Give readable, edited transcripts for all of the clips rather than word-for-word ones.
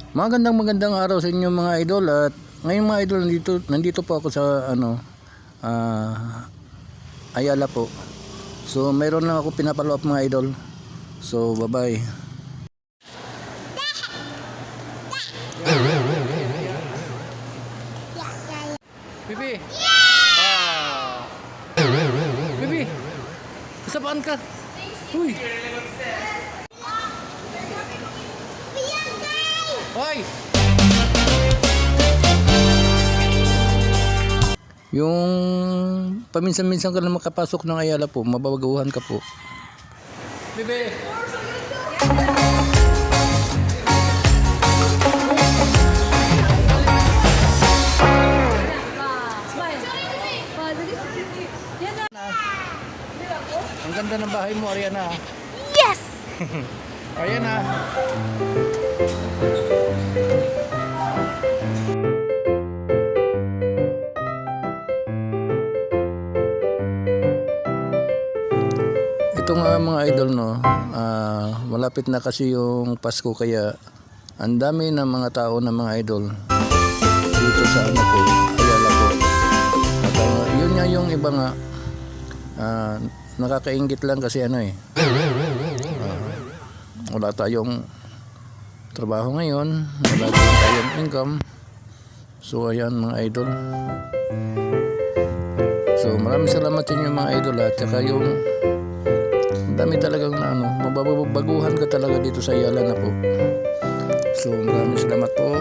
Magandang araw sa inyo mga idol, at ngayon mga idol nandito po ako sa Ayala po. So mayroon lang ako pinapalo up mga idol. So bye-bye. Bibi. Bibi. Kasapaan ka? Uy. Hoy! Yung paminsan-minsan ka na makapasok ng Ayala po, mababaguhan ka po. Bebe! Ang ganda ng bahay mo, Ariana. Yes! Ariana. Ito nga mga idol, no, malapit na kasi yung Pasko, kaya ang dami ng mga tao na mga idol dito sa po, Ayala po. At yun nga yung iba nga, nakakaingit lang kasi wala tayong trabaho ngayon, wala tayong income. So ayan mga idol. So maraming salamat sa inyo mga idol, at saka yung dami talagang mababaguhan ka talaga dito sa Ayala na po. So maraming salamat po.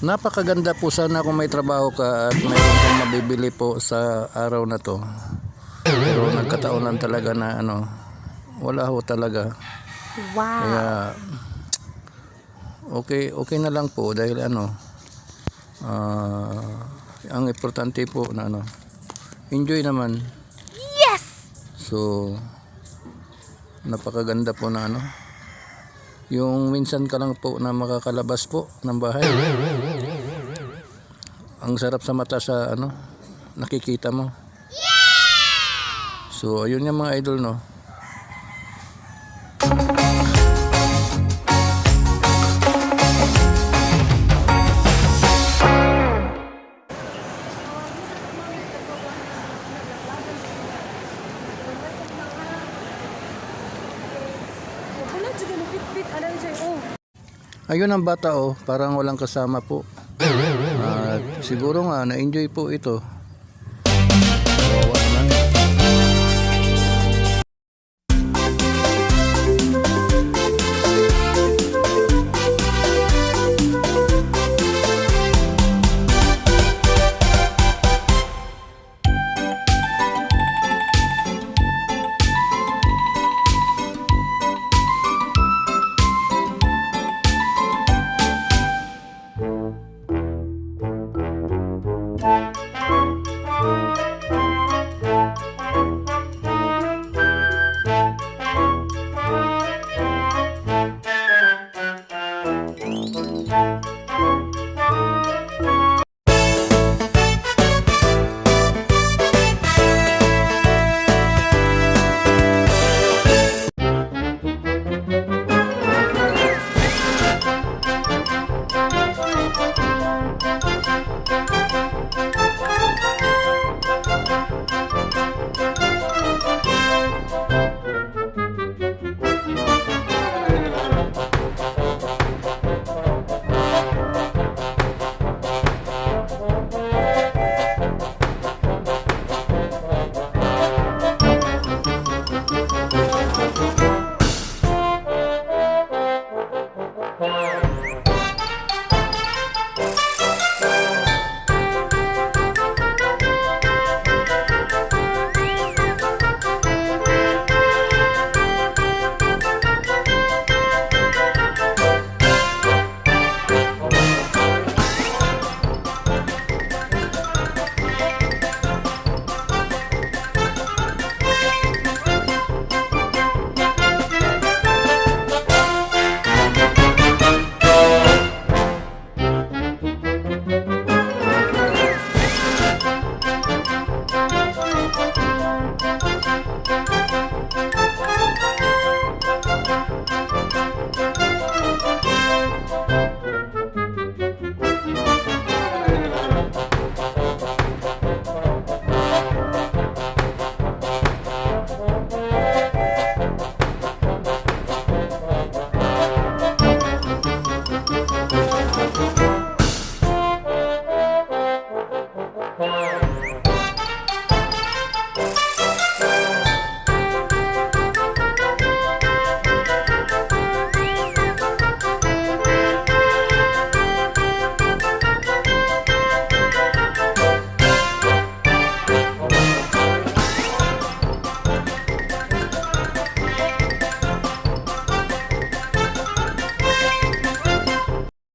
Napakaganda po sana kung may trabaho ka at mayroon kang mabibili po sa araw na to. Pero nagkataon lang talaga na wala ho talaga. Wow. Kaya okay na lang po dahil ang importante po na enjoy naman. Yes! So napakaganda po na yung minsan ka lang po na makakalabas po ng bahay. Ang sarap sa mata sa nakikita mo. So ayun yung mga idol, no. Ayun ang bata, parang walang kasama po. At siguro nga na-enjoy po ito.